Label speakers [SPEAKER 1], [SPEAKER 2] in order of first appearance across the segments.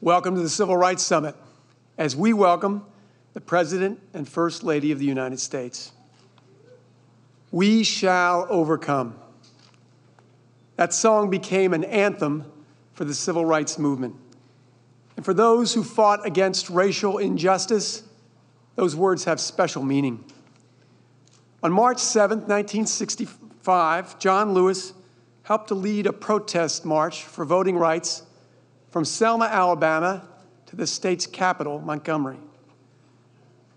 [SPEAKER 1] Welcome to the Civil Rights Summit, as we welcome the President and First Lady of the United States. We shall overcome. That song became an anthem for the civil rights movement. And for those who fought against racial injustice, those words have special meaning. On March 7, 1965, John Lewis helped to lead a protest march for voting rights from Selma, Alabama, to the state's capital, Montgomery.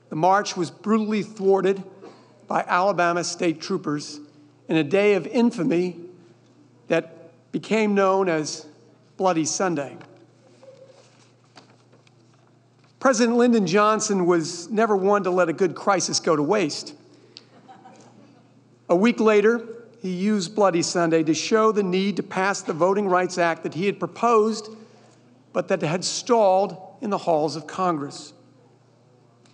[SPEAKER 1] The march was brutally thwarted by Alabama state troopers in a day of infamy that became known as Bloody Sunday. President Lyndon Johnson was never one to let a good crisis go to waste. A week later, he used Bloody Sunday to show the need to pass the Voting Rights Act that he had proposed, but that had stalled in the halls of Congress.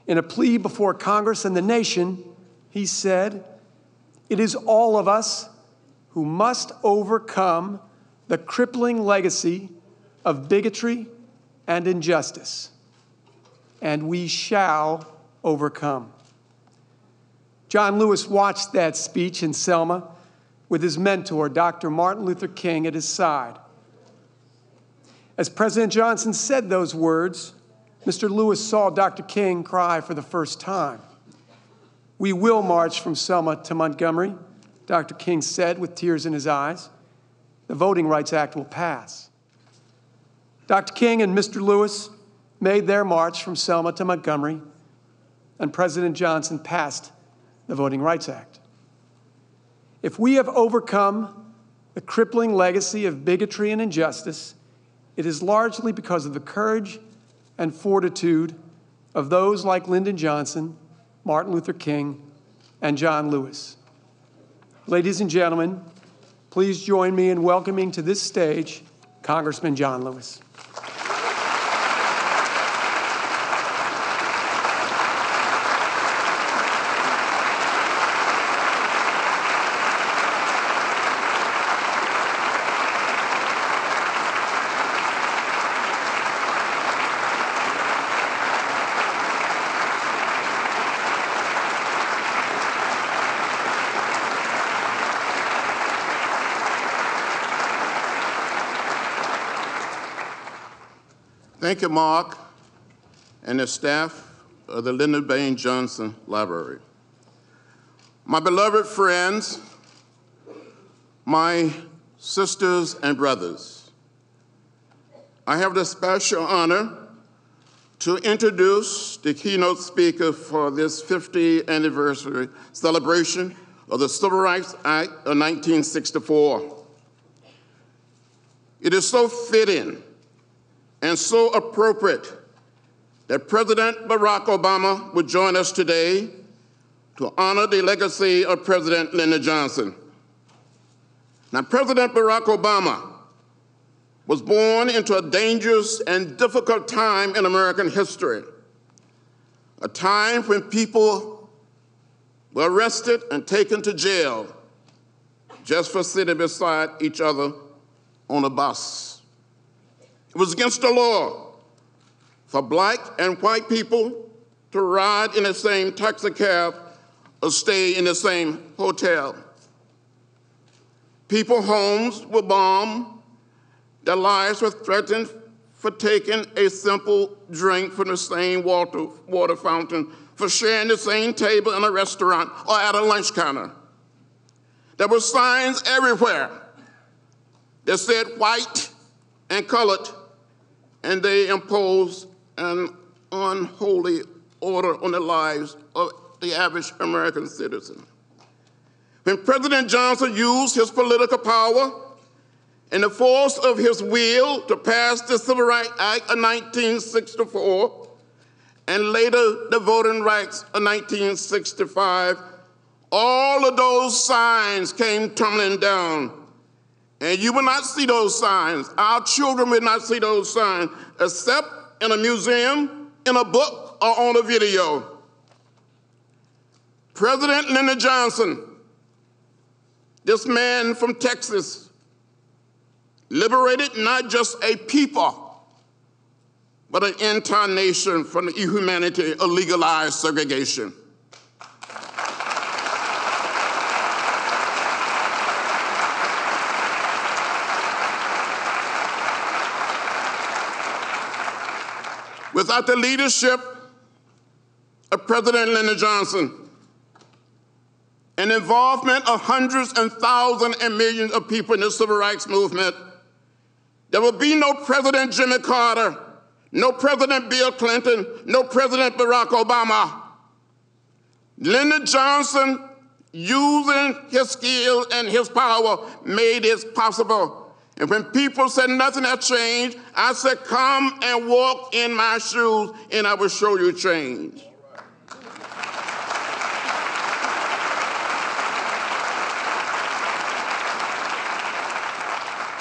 [SPEAKER 1] In a plea before Congress and the nation, he said, "It is all of us who must overcome the crippling legacy of bigotry and injustice, and we shall overcome." John Lewis watched that speech in Selma with his mentor, Dr. Martin Luther King, at his side. As President Johnson said those words, Mr. Lewis saw Dr. King cry for the first time. "We will march from Selma to Montgomery," Dr. King said with tears in his eyes. "The Voting Rights Act will pass." Dr. King and Mr. Lewis made their march from Selma to Montgomery, and President Johnson passed the Voting Rights Act. If we have overcome the crippling legacy of bigotry and injustice, it is largely because of the courage and fortitude of those like Lyndon Johnson, Martin Luther King, and John Lewis. Ladies and gentlemen, please join me in welcoming to this stage Congressman John Lewis.
[SPEAKER 2] Thank you, Mark, and the staff of the Lyndon Baines Johnson Library. My beloved friends, my sisters and brothers, I have the special honor to introduce the keynote speaker for this 50th anniversary celebration of the Civil Rights Act of 1964. It is so fitting and so appropriate that President Barack Obama would join us today to honor the legacy of President Lyndon Johnson. Now, President Barack Obama was born into a dangerous and difficult time in American history, a time when people were arrested and taken to jail just for sitting beside each other on a bus. It was against the law for black and white people to ride in the same taxi cab or stay in the same hotel. People's homes were bombed, their lives were threatened for taking a simple drink from the same water fountain, for sharing the same table in a restaurant or at a lunch counter. There were signs everywhere that said white and colored, and they imposed an unholy order on the lives of the average American citizen. When President Johnson used his political power and the force of his will to pass the Civil Rights Act of 1964 and later the Voting Rights of 1965, all of those signs came tumbling down. And you will not see those signs. Our children will not see those signs, except in a museum, in a book, or on a video. President Lyndon Johnson, this man from Texas, liberated not just a people, but an entire nation from the inhumanity of legalized segregation. Without the leadership of President Lyndon Johnson and involvement of hundreds and thousands and millions of people in the civil rights movement, there will be no President Jimmy Carter, no President Bill Clinton, no President Barack Obama. Lyndon Johnson, using his skill and his power, made it possible. And when people said nothing had changed, I said, come and walk in my shoes, and I will show you change.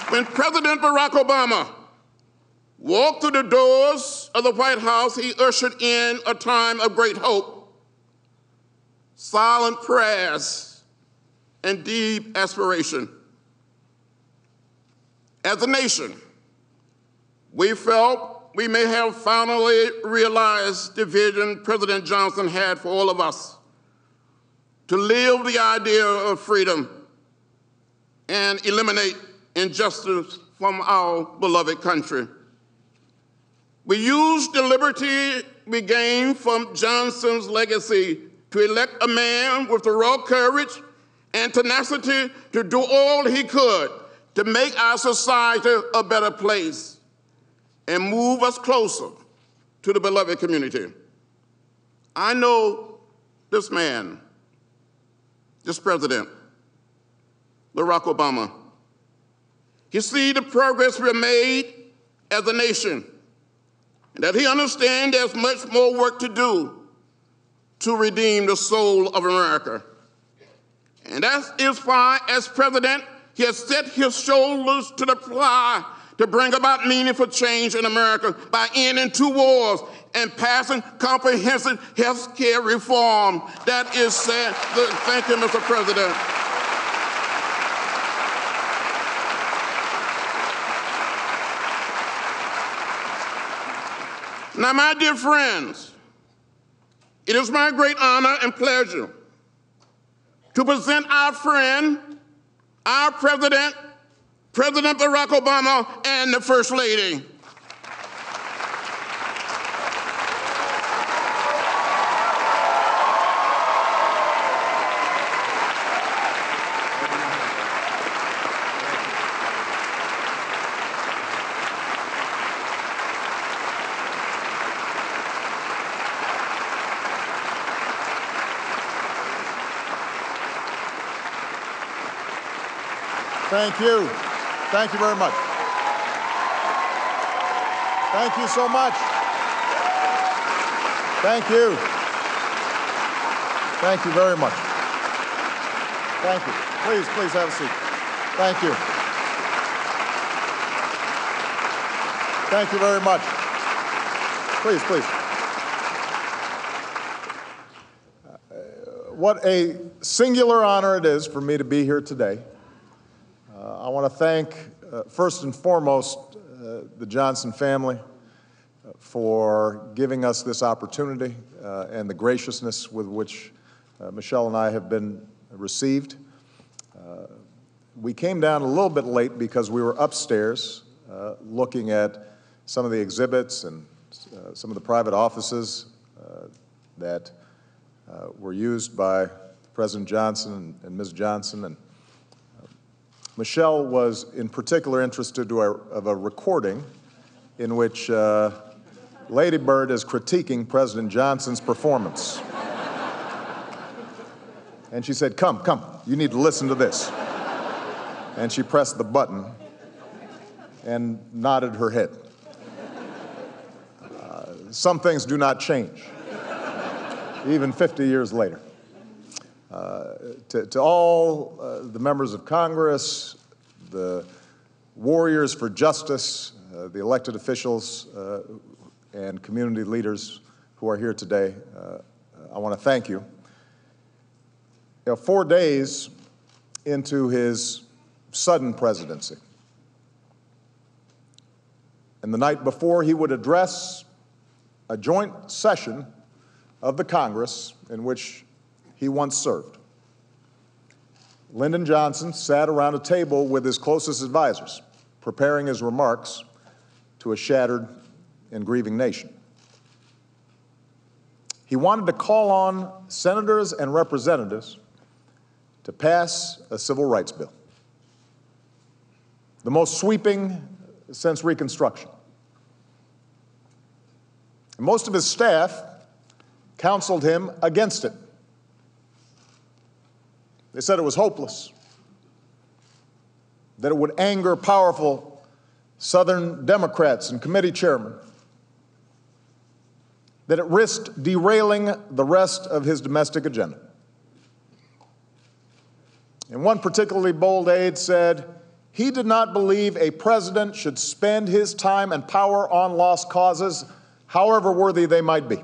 [SPEAKER 2] When President Barack Obama walked through the doors of the White House, he ushered in a time of great hope, silent prayers, and deep aspiration. As a nation, we felt we may have finally realized the vision President Johnson had for all of us, to live the idea of freedom and eliminate injustice from our beloved country. We used the liberty we gained from Johnson's legacy to elect a man with the raw courage and tenacity to do all he could to make our society a better place and move us closer to the beloved community. I know this man, this president, Barack Obama. He sees the progress we've made as a nation, and that he understands there's much more work to do to redeem the soul of America. And that is why, as president, he has set his shoulders to the plow to bring about meaningful change in America by ending 2 wars and passing comprehensive health care reform. That is said. Thank you, Mr. President. Now, my dear friends, it is my great honor and pleasure to present our friend, our president, President Barack Obama, and the First Lady.
[SPEAKER 3] Thank you. Thank you very much. Thank you so much. Thank you. Thank you very much. Thank you. Please have a seat. Thank you. Thank you very much. Please. What a singular honor it is for me to be here today. I want to thank, first and foremost, the Johnson family for giving us this opportunity and the graciousness with which Michelle and I have been received. We came down a little bit late because we were upstairs looking at some of the exhibits and some of the private offices that were used by President Johnson and Ms. Johnson. And Michelle was in particular interested of a recording in which Lady Bird is critiquing President Johnson's performance. And she said, come, you need to listen to this. And she pressed the button and nodded her head. Some things do not change, even 50 years later. To all the members of Congress, the warriors for justice, the elected officials, and community leaders who are here today, I want to thank you. 4 days into his sudden presidency, and the night before he would address a joint session of the Congress in which he once served. Lyndon Johnson sat around a table with his closest advisors, preparing his remarks to a shattered and grieving nation. He wanted to call on senators and representatives to pass a civil rights bill, the most sweeping since Reconstruction. And most of his staff counseled him against it. They said it was hopeless, that it would anger powerful Southern Democrats and committee chairmen, that it risked derailing the rest of his domestic agenda. And one particularly bold aide said he did not believe a president should spend his time and power on lost causes, however worthy they might be.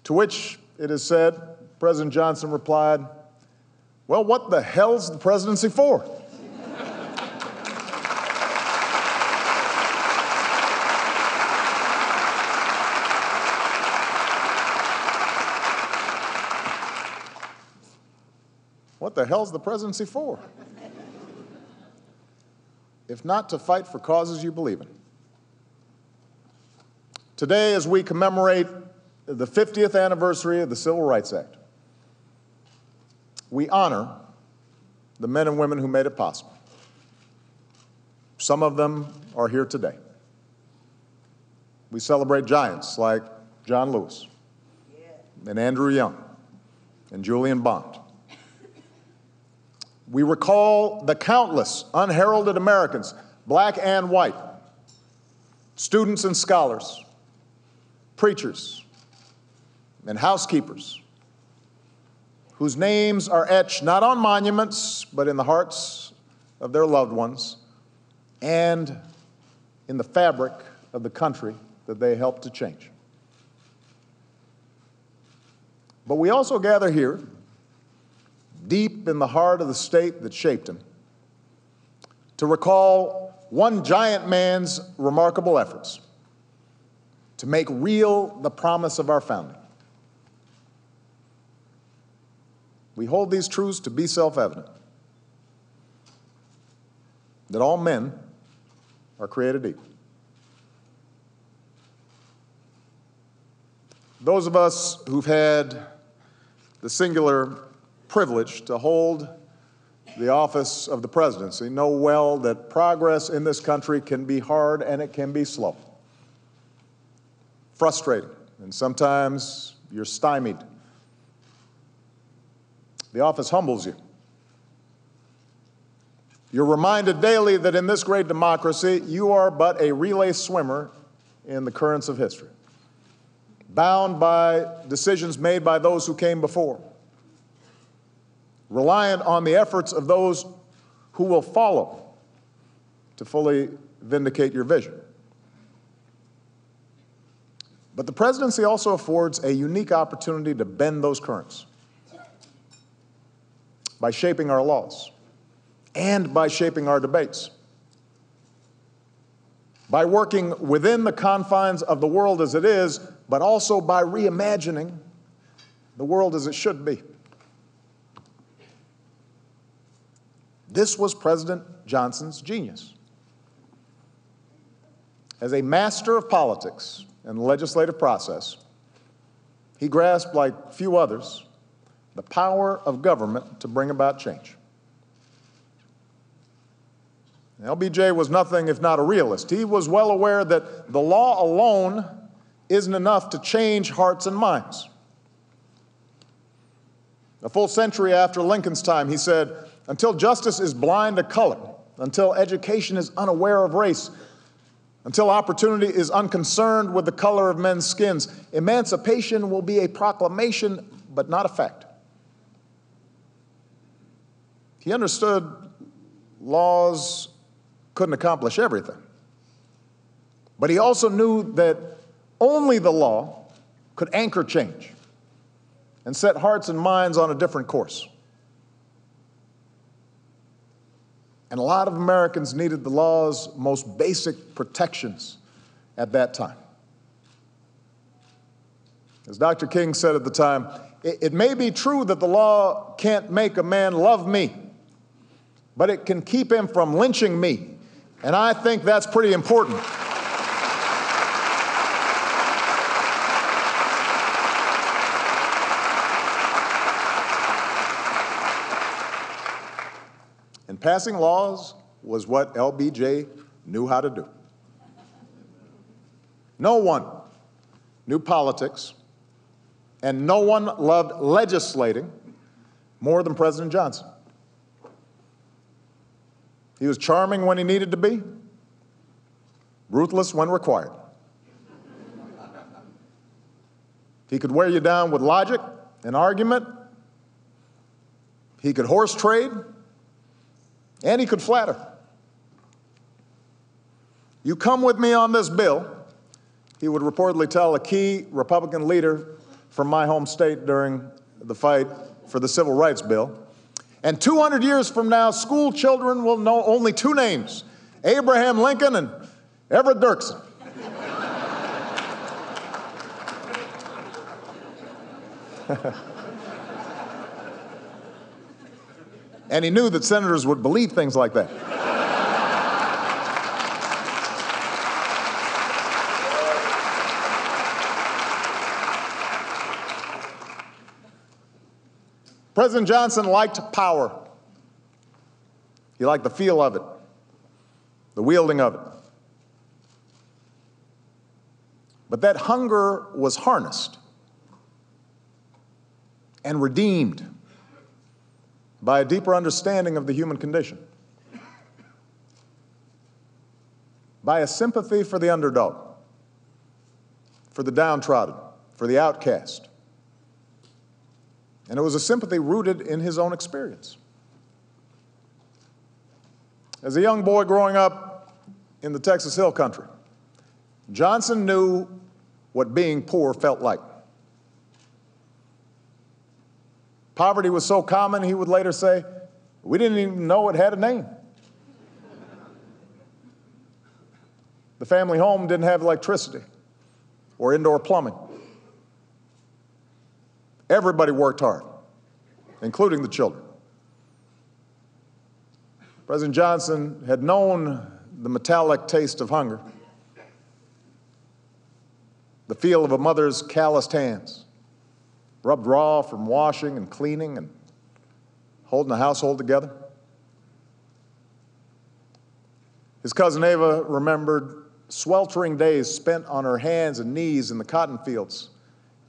[SPEAKER 3] To which it is said, President Johnson replied, "Well, what the hell's the presidency for?" What the hell's the presidency for? If not to fight for causes you believe in. Today, as we commemorate the 50th anniversary of the Civil Rights Act, we honor the men and women who made it possible. Some of them are here today. We celebrate giants like John Lewis and Andrew Young and Julian Bond. We recall the countless unheralded Americans, black and white, students and scholars, preachers and housekeepers, whose names are etched not on monuments, but in the hearts of their loved ones and in the fabric of the country that they helped to change. But we also gather here, deep in the heart of the state that shaped him, to recall one giant man's remarkable efforts to make real the promise of our founding. We hold these truths to be self-evident, that all men are created equal. Those of us who've had the singular privilege to hold the office of the presidency know well that progress in this country can be hard and it can be slow, frustrating, and sometimes you're stymied. The office humbles you. You're reminded daily that in this great democracy, you are but a relay swimmer in the currents of history, bound by decisions made by those who came before, reliant on the efforts of those who will follow to fully vindicate your vision. But the presidency also affords a unique opportunity to bend those currents by shaping our laws and by shaping our debates, by working within the confines of the world as it is, but also by reimagining the world as it should be. This was President Johnson's genius. As a master of politics and the legislative process, he grasped, like few others, the power of government to bring about change. LBJ was nothing if not a realist. He was well aware that the law alone isn't enough to change hearts and minds. A full century after Lincoln's time, he said, "Until justice is blind to color, until education is unaware of race, until opportunity is unconcerned with the color of men's skins, emancipation will be a proclamation, but not a fact." He understood laws couldn't accomplish everything, but he also knew that only the law could anchor change and set hearts and minds on a different course. And a lot of Americans needed the law's most basic protections at that time. As Dr. King said at the time, it may be true that the law can't make a man love me, but it can keep him from lynching me. And I think that's pretty important. And passing laws was what LBJ knew how to do. No one knew politics, and no one loved legislating more than President Johnson. He was charming when he needed to be, ruthless when required. He could wear you down with logic and argument. He could horse trade, and he could flatter. You come with me on this bill, he would reportedly tell a key Republican leader from my home state during the fight for the Civil Rights Bill. And 200 years from now, school children will know only two names, Abraham Lincoln and Everett Dirksen. And he knew that senators would believe things like that. President Johnson liked power. He liked the feel of it, the wielding of it. But that hunger was harnessed and redeemed by a deeper understanding of the human condition, by a sympathy for the underdog, for the downtrodden, for the outcast. And it was a sympathy rooted in his own experience. As a young boy growing up in the Texas Hill Country, Johnson knew what being poor felt like. Poverty was so common, he would later say, we didn't even know it had a name. The family home didn't have electricity or indoor plumbing. Everybody worked hard, including the children. President Johnson had known the metallic taste of hunger, the feel of a mother's calloused hands, rubbed raw from washing and cleaning and holding the household together. His cousin Ava remembered sweltering days spent on her hands and knees in the cotton fields,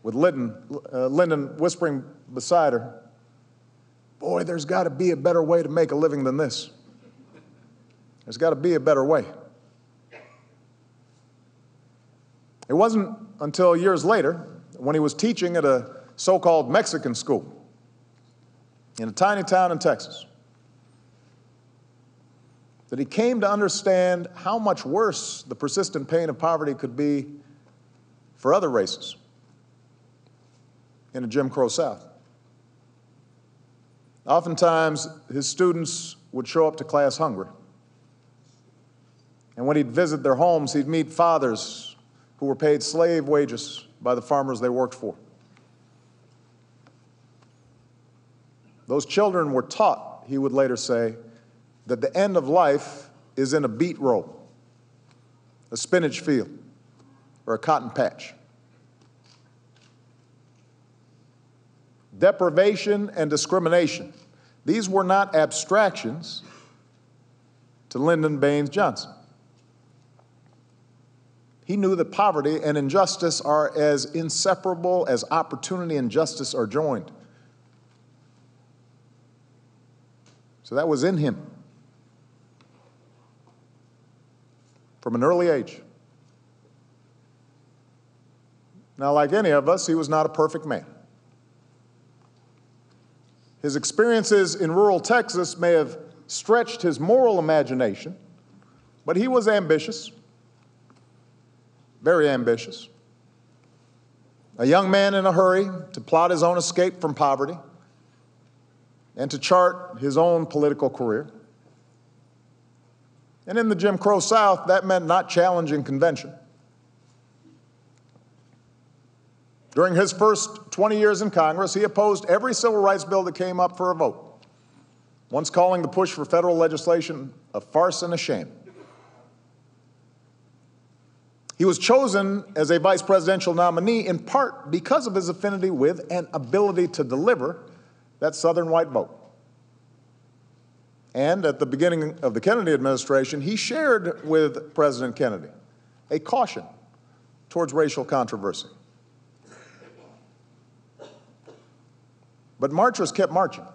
[SPEAKER 3] with Lyndon whispering beside her, boy, there's got to be a better way to make a living than this. There's got to be a better way. It wasn't until years later, when he was teaching at a so-called Mexican school in a tiny town in Texas, that he came to understand how much worse the persistent pain of poverty could be for other races in a Jim Crow South. Oftentimes, his students would show up to class hungry. And when he'd visit their homes, he'd meet fathers who were paid slave wages by the farmers they worked for. Those children were taught, he would later say, that the end of life is in a beet row, a spinach field, or a cotton patch. Deprivation and discrimination, these were not abstractions to Lyndon Baines Johnson. He knew that poverty and injustice are as inseparable as opportunity and justice are joined. So that was in him from an early age. Now, like any of us, he was not a perfect man. His experiences in rural Texas may have stretched his moral imagination, but he was ambitious, very ambitious. A young man in a hurry to plot his own escape from poverty and to chart his own political career. And in the Jim Crow South, that meant not challenging convention, During his first 20 years in Congress, he opposed every civil rights bill that came up for a vote, once calling the push for federal legislation a farce and a shame. He was chosen as a vice presidential nominee in part because of his affinity with and ability to deliver that Southern white vote. And at the beginning of the Kennedy administration, he shared with President Kennedy a caution towards racial controversy. But marchers kept marching.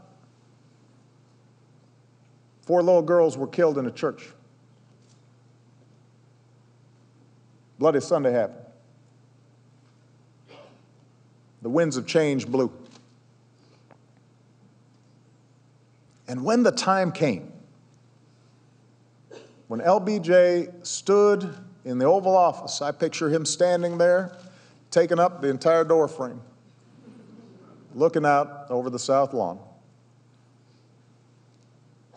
[SPEAKER 3] 4 little girls were killed in a church. Bloody Sunday happened. The winds of change blew. And when the time came, when LBJ stood in the Oval Office, I picture him standing there, taking up the entire door frame, looking out over the South Lawn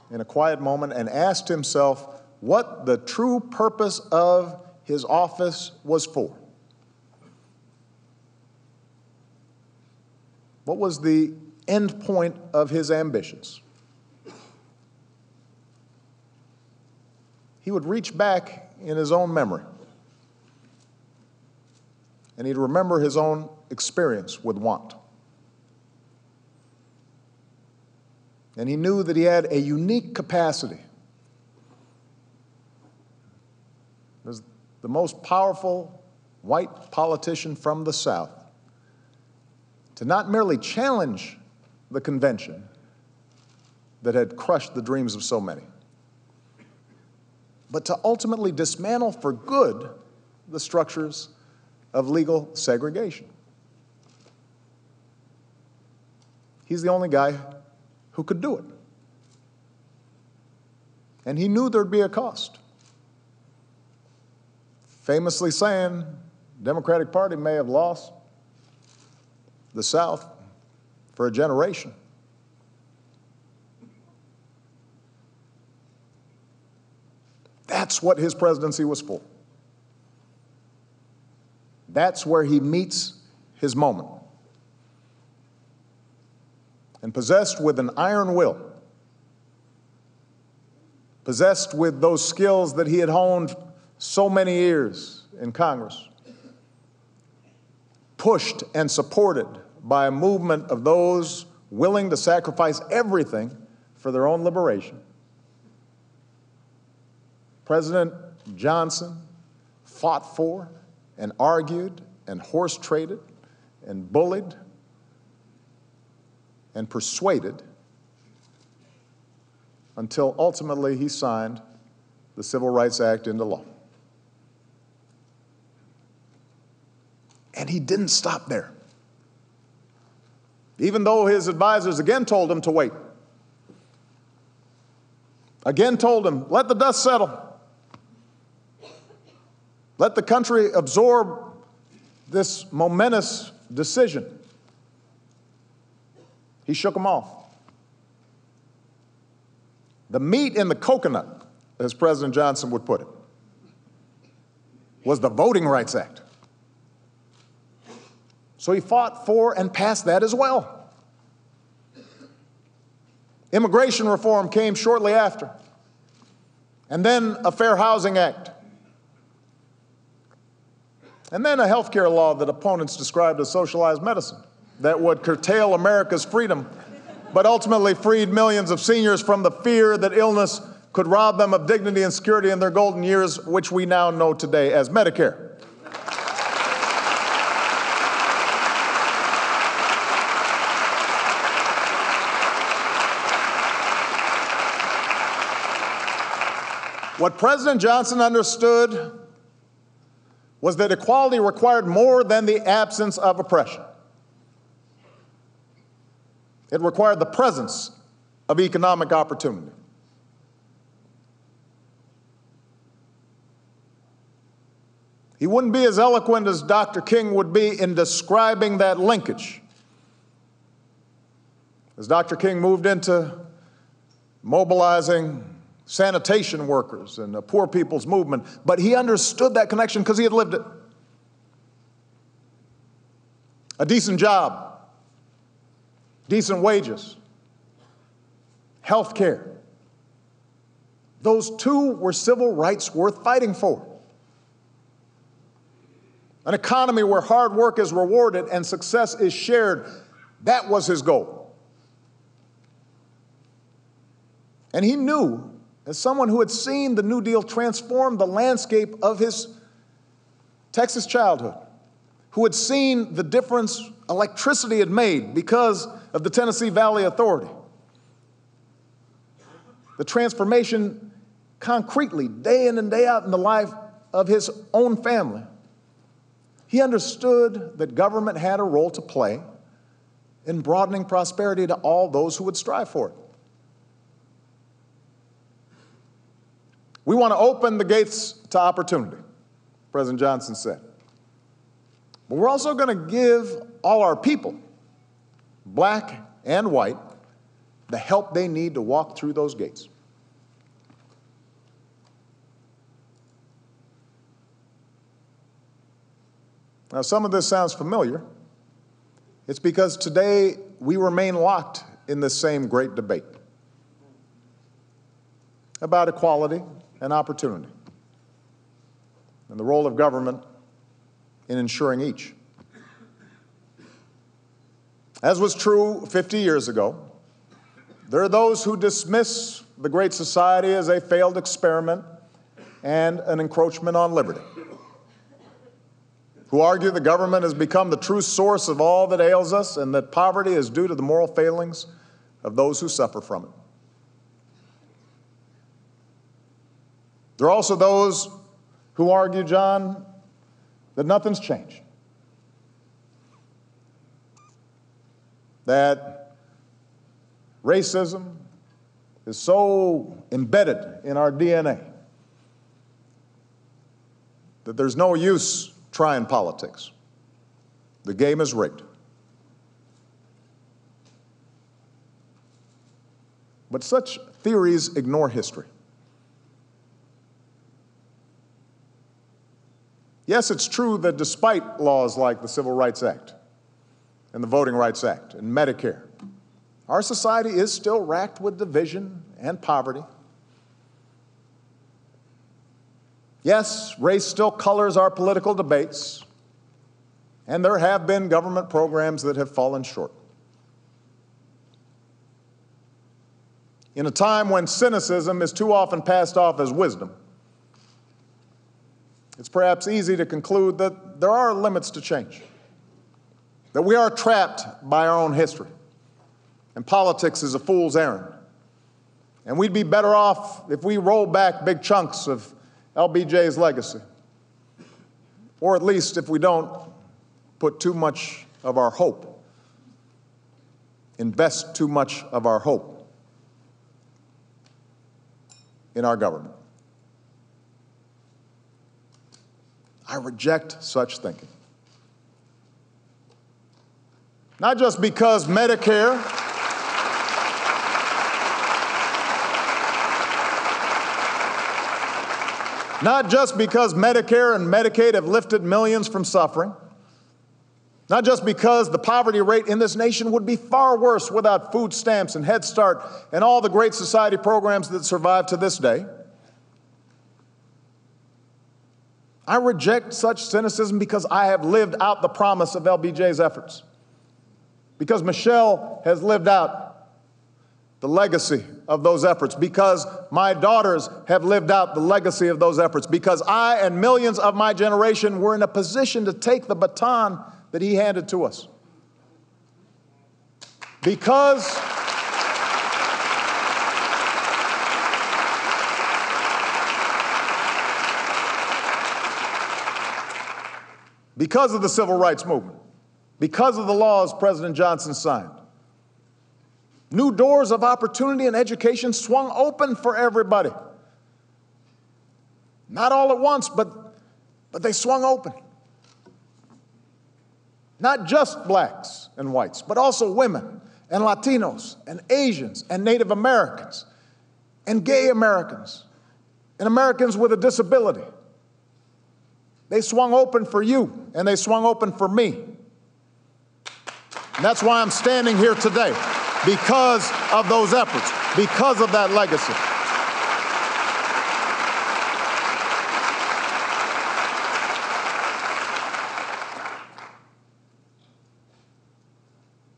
[SPEAKER 3] in a quiet moment, and asked himself what the true purpose of his office was for. What was the end point of his ambitions? He would reach back in his own memory, and he'd remember his own experience with want. And he knew that he had a unique capacity as the most powerful white politician from the South to not merely challenge the convention that had crushed the dreams of so many, but to ultimately dismantle for good the structures of legal segregation. He's the only guy who could do it. And he knew there'd be a cost. Famously saying, the Democratic Party may have lost the South for a generation. That's what his presidency was for. That's where he meets his moment. And possessed with an iron will, possessed with those skills that he had honed so many years in Congress, pushed and supported by a movement of those willing to sacrifice everything for their own liberation, President Johnson fought for and argued and horse-traded and bullied and persuaded until ultimately he signed the Civil Rights Act into law. And he didn't stop there. Even though his advisors again told him to wait. Again told him, let the dust settle. Let the country absorb this momentous decision. He shook them off. The meat in the coconut, as President Johnson would put it, was the Voting Rights Act. So he fought for and passed that as well. Immigration reform came shortly after, and then a Fair Housing Act, and then a health care law that opponents described as socialized medicine that would curtail America's freedom, but ultimately freed millions of seniors from the fear that illness could rob them of dignity and security in their golden years, which we now know today as Medicare. What President Johnson understood was that equality required more than the absence of oppression. It required the presence of economic opportunity. He wouldn't be as eloquent as Dr. King would be in describing that linkage. As Dr. King moved into mobilizing sanitation workers and the poor people's movement, but he understood that connection because he had lived it. a decent job, decent wages, health care. Those two were civil rights worth fighting for. An economy where hard work is rewarded and success is shared. That was his goal. And he knew, as someone who had seen the New Deal transform the landscape of his Texas childhood, who had seen the difference electricity had made because of the Tennessee Valley Authority, the transformation concretely, day in and day out in the life of his own family, he understood that government had a role to play in broadening prosperity to all those who would strive for it. We want to open the gates to opportunity, President Johnson said. But we're also going to give all our people, black and white, the help they need to walk through those gates. Now, some of this sounds familiar. It's because today we remain locked in this same great debate about equality and opportunity and the role of government in ensuring each. As was true 50 years ago, there are those who dismiss the Great Society as a failed experiment and an encroachment on liberty, who argue the government has become the true source of all that ails us and that poverty is due to the moral failings of those who suffer from it. There are also those who argue, John, that nothing's changed, that racism is so embedded in our DNA that there's no use trying politics. The game is rigged. But such theories ignore history. Yes, it's true that despite laws like the Civil Rights Act and the Voting Rights Act and Medicare, our society is still racked with division and poverty. Yes, race still colors our political debates, and there have been government programs that have fallen short. In a time when cynicism is too often passed off as wisdom, it's perhaps easy to conclude that there are limits to change, that we are trapped by our own history, and politics is a fool's errand. And we'd be better off if we roll back big chunks of LBJ's legacy, or at least if we don't put too much of our hope, invest too much of our hope in our government. I reject such thinking. Not just because Medicare and Medicaid have lifted millions from suffering, not just because the poverty rate in this nation would be far worse without food stamps and Head Start and all the Great Society programs that survive to this day. I reject such cynicism because I have lived out the promise of LBJ's efforts, because Michelle has lived out the legacy of those efforts, because my daughters have lived out the legacy of those efforts, because I and millions of my generation were in a position to take the baton that he handed to us. Because of the civil rights movement, because of the laws President Johnson signed, new doors of opportunity and education swung open for everybody. Not all at once, but they swung open. Not just blacks and whites, but also women and Latinos and Asians and Native Americans and gay Americans and Americans with a disability. They swung open for you, and they swung open for me. And that's why I'm standing here today, because of those efforts, because of that legacy.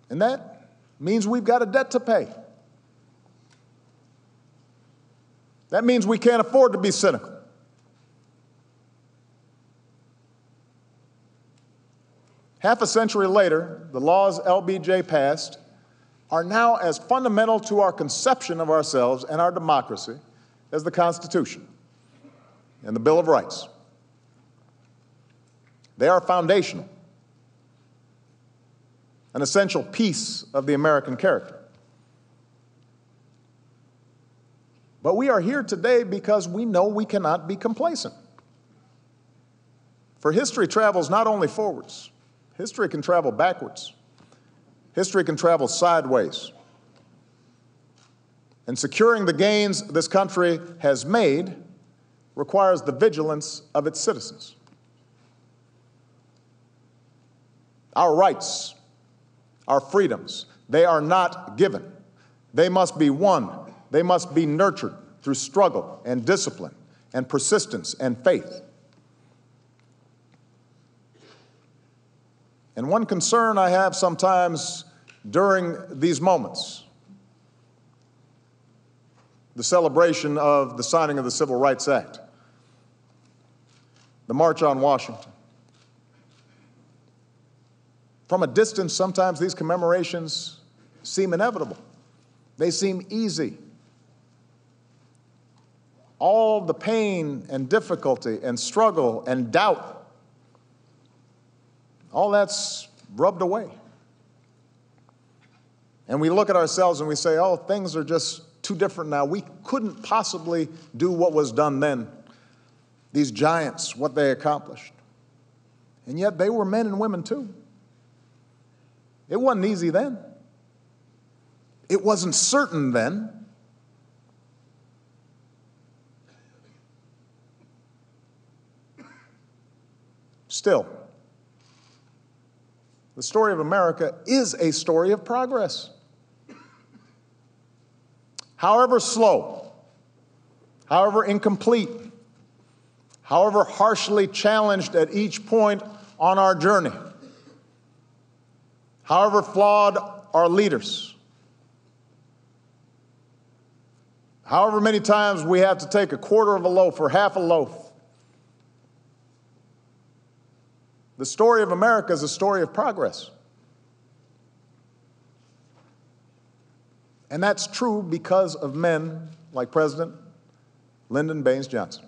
[SPEAKER 3] And that means we've got a debt to pay. That means we can't afford to be cynical. Half a century later, the laws LBJ passed are now as fundamental to our conception of ourselves and our democracy as the Constitution and the Bill of Rights. They are foundational, an essential piece of the American character. But we are here today because we know we cannot be complacent. For history travels not only forwards, history can travel backwards. History can travel sideways. And securing the gains this country has made requires the vigilance of its citizens. Our rights, our freedoms, they are not given. They must be won. They must be nurtured through struggle and discipline and persistence and faith. And one concern I have sometimes during these moments, the celebration of the signing of the Civil Rights Act, the March on Washington. From a distance, sometimes these commemorations seem inevitable. They seem easy. All the pain and difficulty and struggle and doubt, all that's rubbed away. And we look at ourselves and we say, oh, things are just too different now. We couldn't possibly do what was done then. These giants, what they accomplished. And yet they were men and women too. It wasn't easy then. It wasn't certain then. Still, the story of America is a story of progress. However slow, however incomplete, however harshly challenged at each point on our journey, however flawed our leaders, however many times we have to take a quarter of a loaf or half a loaf, the story of America is a story of progress. And that's true because of men like President Lyndon Baines Johnson.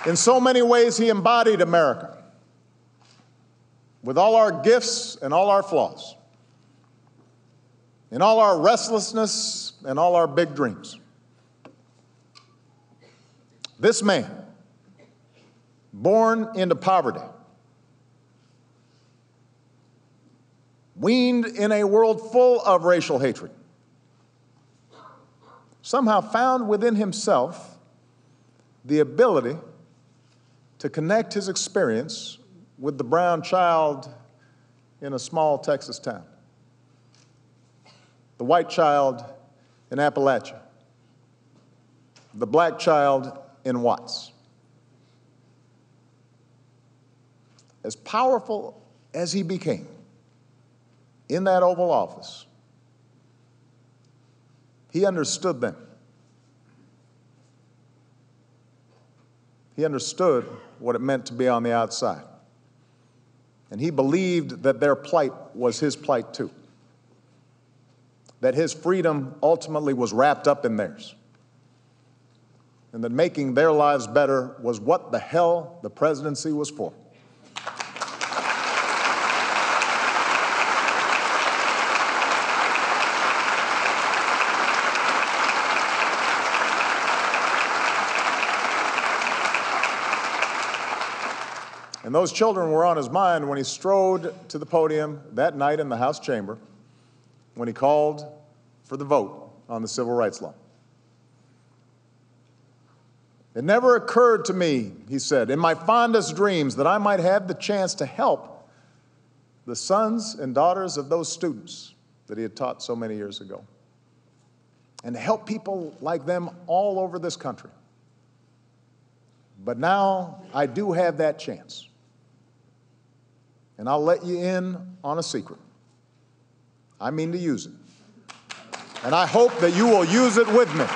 [SPEAKER 3] In so many ways, he embodied America, with all our gifts and all our flaws, in all our restlessness and all our big dreams. This man, born into poverty, weaned in a world full of racial hatred, somehow found within himself the ability to connect his experience with the brown child in a small Texas town, the white child in Appalachia, the black child in Watts. As powerful as he became in that Oval Office, he understood them. He understood what it meant to be on the outside. And he believed that their plight was his plight too. That his freedom ultimately was wrapped up in theirs. And that making their lives better was what the hell the presidency was for. And those children were on his mind when he strode to the podium that night in the House chamber, when he called for the vote on the civil rights law. It never occurred to me, he said, in my fondest dreams that I might have the chance to help the sons and daughters of those students that he had taught so many years ago, and to help people like them all over this country. But now I do have that chance. And I'll let you in on a secret. I mean to use it. And I hope that you will use it with me.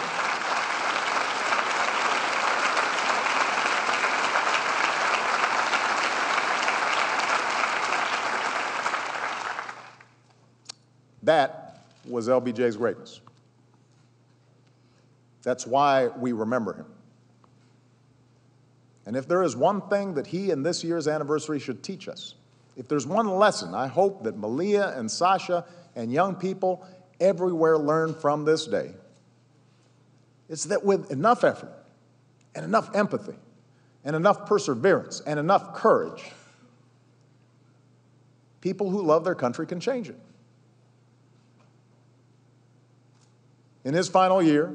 [SPEAKER 3] That was LBJ's greatness. That's why we remember him. And if there is one thing that he and this year's anniversary should teach us, if there's one lesson I hope that Malia and Sasha and young people everywhere learn from this day, it's that with enough effort and enough empathy and enough perseverance and enough courage, people who love their country can change it. In his final year,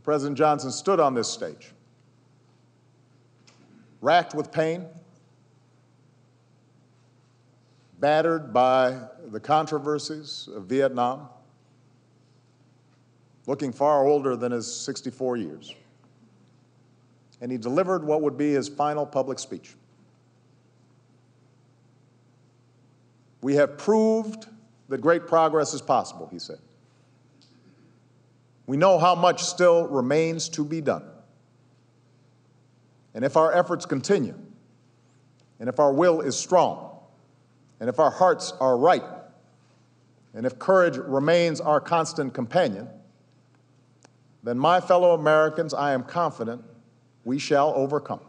[SPEAKER 3] President Johnson stood on this stage, racked with pain, battered by the controversies of Vietnam, looking far older than his 64 years. And he delivered what would be his final public speech. We have proved that great progress is possible, he said. We know how much still remains to be done. And if our efforts continue, and if our will is strong, and if our hearts are right, and if courage remains our constant companion, then, my fellow Americans, I am confident we shall overcome.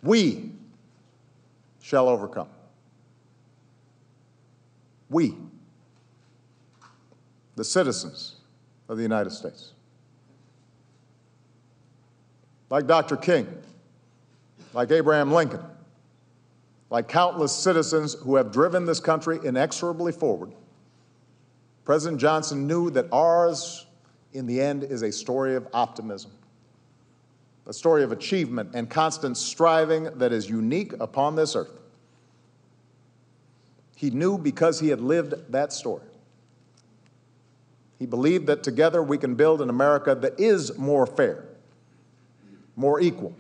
[SPEAKER 3] We shall overcome. We, the citizens of the United States. Like Dr. King, like Abraham Lincoln, like countless citizens who have driven this country inexorably forward, President Johnson knew that ours, in the end, is a story of optimism, a story of achievement and constant striving that is unique upon this earth. He knew because he had lived that story. He believed that together we can build an America that is more fair, more equal,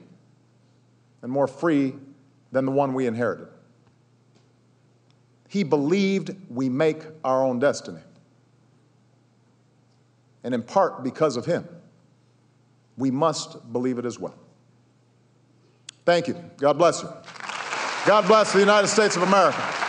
[SPEAKER 3] and more free than the one we inherited. He believed we make our own destiny. And in part because of him, we must believe it as well. Thank you. God bless you. God bless the United States of America.